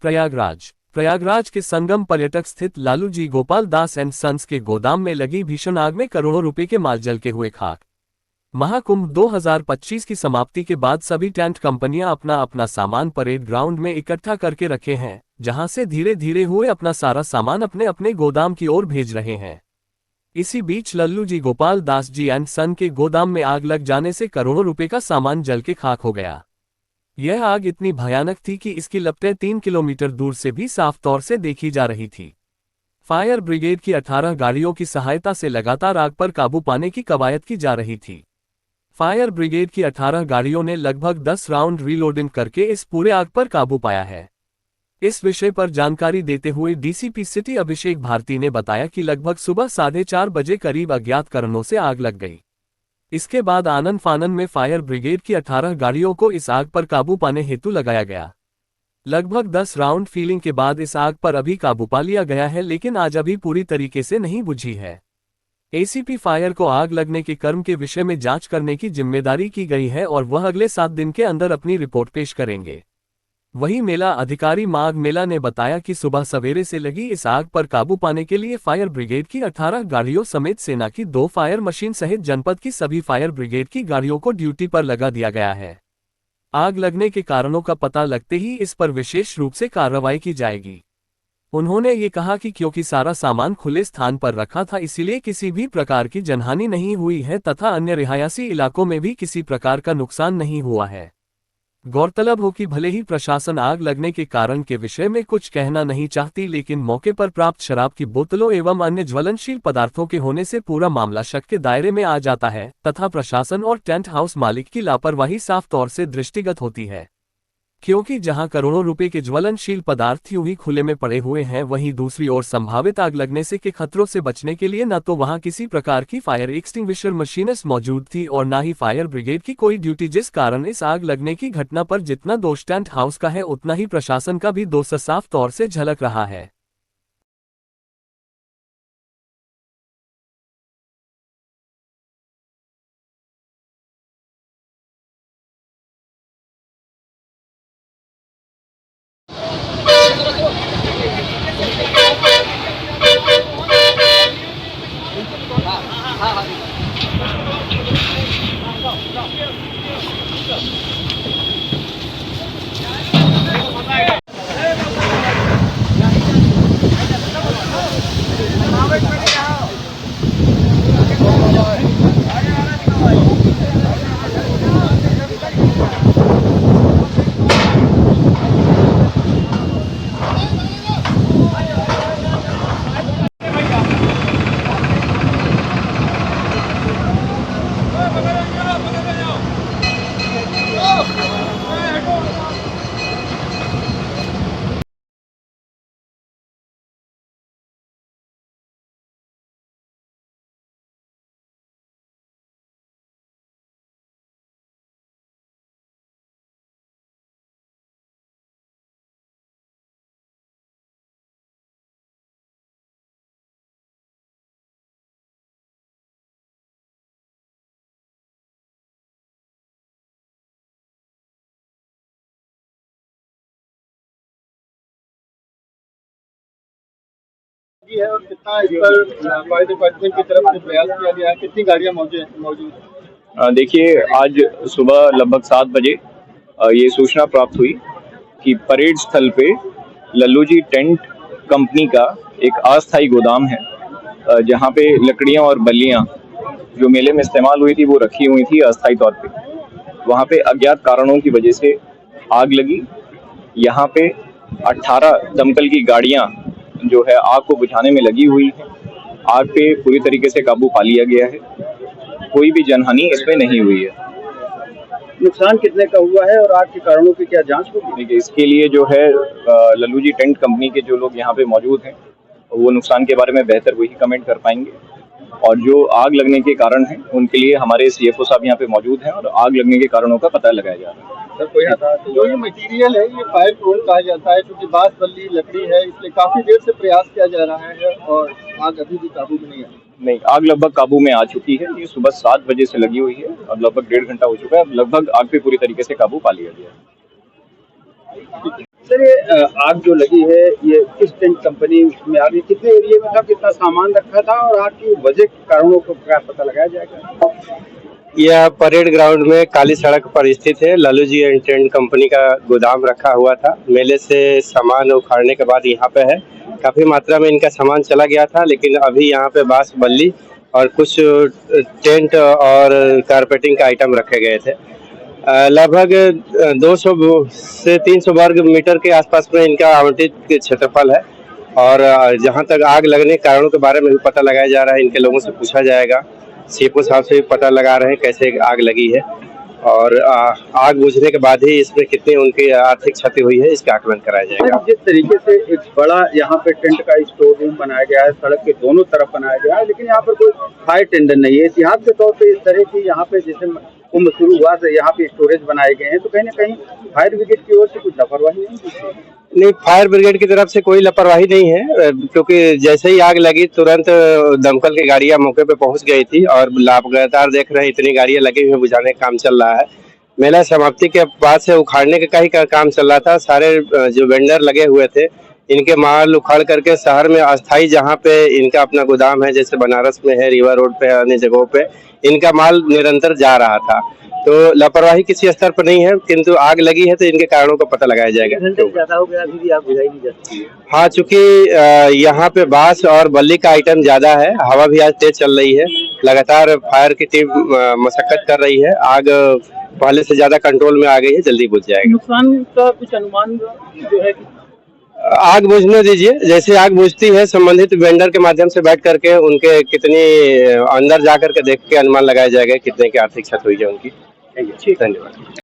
प्रयागराज के संगम पर्यटक स्थित लालू जी गोपाल दास एंड सन्स के गोदाम में लगी भीषण आग में करोड़ों रुपए के माल जल के हुए खाक। महाकुंभ 2025 की समाप्ति के बाद सभी टेंट कंपनियां अपना अपना सामान परेड ग्राउंड में इकट्ठा करके रखे हैं, जहां से धीरे धीरे हुए अपना सारा सामान अपने अपने गोदाम की ओर भेज रहे हैं। इसी बीच लल्लू जी गोपाल दास जी एंड सन के गोदाम में आग लग जाने से करोड़ों रुपए का सामान जल के खाक हो गया। यह आग इतनी भयानक थी कि इसकी लपटें 3 किलोमीटर दूर से भी साफ तौर से देखी जा रही थी। फायर ब्रिगेड की 18 गाड़ियों की सहायता से लगातार आग पर काबू पाने की कवायद की जा रही थी। फायर ब्रिगेड की 18 गाड़ियों ने लगभग 10 राउंड रीलोडिंग करके इस पूरे आग पर काबू पाया है। इस विषय पर जानकारी देते हुए डीसीपी सिटी अभिषेक भारती ने बताया कि लगभग सुबह 4:30 बजे करीब अज्ञात कारणों से आग लग गई। इसके बाद आनन फानन में फायर ब्रिगेड की 18 गाड़ियों को इस आग पर काबू पाने हेतु लगाया गया। लगभग 10 राउंड फीलिंग के बाद इस आग पर अभी काबू पा लिया गया है, लेकिन आज अभी पूरी तरीके से नहीं बुझी है। एसीपी फायर को आग लगने के कर्म के विषय में जांच करने की जिम्मेदारी की गई है और वह अगले 7 दिन के अंदर अपनी रिपोर्ट पेश करेंगे। वहीं मेला अधिकारी माघ मेला ने बताया कि सुबह सवेरे से लगी इस आग पर काबू पाने के लिए फायर ब्रिगेड की 18 गाड़ियों समेत सेना की 2 फायर मशीन सहित जनपद की सभी फायर ब्रिगेड की गाड़ियों को ड्यूटी पर लगा दिया गया है। आग लगने के कारणों का पता लगते ही इस पर विशेष रूप से कार्रवाई की जाएगी। उन्होंने ये कहा कि क्योंकि सारा सामान खुले स्थान पर रखा था, इसीलिए किसी भी प्रकार की जनहानि नहीं हुई है तथा अन्य रिहायशी इलाकों में भी किसी प्रकार का नुकसान नहीं हुआ है। गौरतलब हो कि भले ही प्रशासन आग लगने के कारण के विषय में कुछ कहना नहीं चाहती, लेकिन मौके पर प्राप्त शराब की बोतलों एवं अन्य ज्वलनशील पदार्थों के होने से पूरा मामला शक के दायरे में आ जाता है तथा प्रशासन और टेंट हाउस मालिक की लापरवाही साफ तौर से दृष्टिगत होती है। क्योंकि जहां करोड़ों रुपए के ज्वलनशील पदार्थ यूं ही खुले में पड़े हुए हैं, वहीं दूसरी ओर संभावित आग लगने से के खतरों से बचने के लिए न तो वहां किसी प्रकार की फायर एक्सटिंग्विशर मशीन्स मौजूद थी और न ही फायर ब्रिगेड की कोई ड्यूटी, जिस कारण इस आग लगने की घटना पर जितना दोष टेंट हाउस का है, उतना ही प्रशासन का भी दोष साफ तौर से झलक रहा है। है और कितना इस पर फायर डिपार्टमेंट की तरफ से प्रयास किया गया है, कितनी गाड़ियां मौजूद हैं? देखिए, आज सुबह लगभग 7 बजे ये सूचना प्राप्त हुई कि परेड स्थल पे लल्लू जी टेंट कंपनी का एक अस्थायी गोदाम है, जहां पे लकड़ियां और बल्लियां जो मेले में इस्तेमाल हुई थी वो रखी हुई थी अस्थायी तौर पे। वहां पे अज्ञात कारणों की वजह से आग लगी। यहाँ पे 18 दमकल की गाड़ियां जो है आग को बुझाने में लगी हुई है। आग पे पूरी तरीके से काबू पा लिया गया है, कोई भी जनहानि इसमें नहीं हुई है। नुकसान कितने का हुआ है और आग के कारणों की क्या जांच होगी? देखिए, इसके लिए जो है लल्लू जी टेंट कंपनी के जो लोग यहाँ पे मौजूद हैं वो नुकसान के बारे में बेहतर वही कमेंट कर पाएंगे, और जो आग लगने के कारण हैं उनके लिए हमारे सीएफओ साहब यहाँ पे मौजूद हैं और आग लगने के कारणों का पता लगाया जा रहा है। सर, कोई जो ये मटेरियल है ये फायर प्रूफ कहा जाता है, क्योंकि बांस बल्ली लकड़ी है, इसलिए काफी देर से प्रयास किया जा रहा है और आग अभी भी काबू में नहीं आई। नहीं, आग लगभग काबू में आ चुकी है। ये सुबह 7 बजे से लगी हुई है और लगभग 1.5 घंटा हो चुका है। अब लगभग आग पे पूरी तरीके से काबू पा लिया गया है। सर ये आग जो लगी है ये किस टेंट कंपनी में आग, कितने एरिया में था, कितना सामान रखा था और आग की वजह कारणों को क्या पता लगाया जाएगा? यह परेड ग्राउंड में काली सड़क पर स्थित है। Lalu ji and tent company का गोदाम रखा हुआ था। मेले से सामान उखाड़ने के बाद यहाँ पे है। काफी मात्रा में इनका सामान चला गया था, लेकिन अभी यहाँ पे बांस बल्ली और कुछ टेंट और कारपेटिंग का आइटम रखे गए थे। लगभग 200 से 300 वर्ग मीटर के आसपास में इनका आवंटित क्षेत्रफल है। और जहाँ तक आग लगने के कारणों के बारे में भी पता लगाया जा रहा है। इनके लोगों से पूछा जाएगा। सीपो साहब से भी पता लगा रहे हैं कैसे आग लगी है और आग बुझने के बाद ही इसमें कितनी उनकी आर्थिक क्षति हुई है इसका आकलन कराया जाएगा। जिस तरीके से एक बड़ा यहाँ पे टेंट का स्टोर रूम बनाया गया है, सड़क के दोनों तरफ बनाया गया है, लेकिन यहाँ पर कोई फायर टेंडर नहीं है। इतिहास के तौर पे इस तरह की यहाँ पे जैसे कुंभ शुरू हुआ से यहाँ पे स्टोरेज बनाए गए हैं, तो कहीं ना कहीं फायर ब्रिगेड की ओर से कुछ लापरवाही नहीं, फायर ब्रिगेड की तरफ से कोई लापरवाही नहीं है, क्योंकि जैसे ही आग लगी तुरंत दमकल की गाड़ियां मौके पे पहुंच गई थी और लगातार देख रहे हैं इतनी गाड़ियां लगी हुई बुझाने का काम चल रहा है। मेला समाप्ति के बाद से उखाड़ने का ही काम चल रहा था। सारे जो वेंडर लगे हुए थे इनके माल उखाड़ करके शहर में अस्थायी जहाँ पे इनका अपना गोदाम है, जैसे बनारस में है, रीवा रोड पे, अन्य जगहों पे इनका माल निरंतर जा रहा था। तो लापरवाही किसी स्तर पर नहीं है, किंतु आग लगी है तो इनके कारणों का पता लगाया जाएगा। ज्यादा हो गया, अभी भी आग बुझाई नहीं जाती है। हाँ, चूंकि यहाँ पे बांस और बल्ली का आइटम ज्यादा है, हवा भी आज तेज चल रही है, लगातार फायर की टीम मशक्कत कर रही है। आग पहले से ज्यादा कंट्रोल में आ गई है, जल्दी बुझ जाएगा। नुकसान का कुछ अनुमान जो है आग बुझने दीजिए, जैसे आग बुझती है संबंधित वेंडर के माध्यम से बैठ करके उनके कितनी अंदर जा करके देख के अनुमान लगाया जाएगा कितने की आर्थिक क्षति हुई है उनकी। ठीक, धन्यवाद।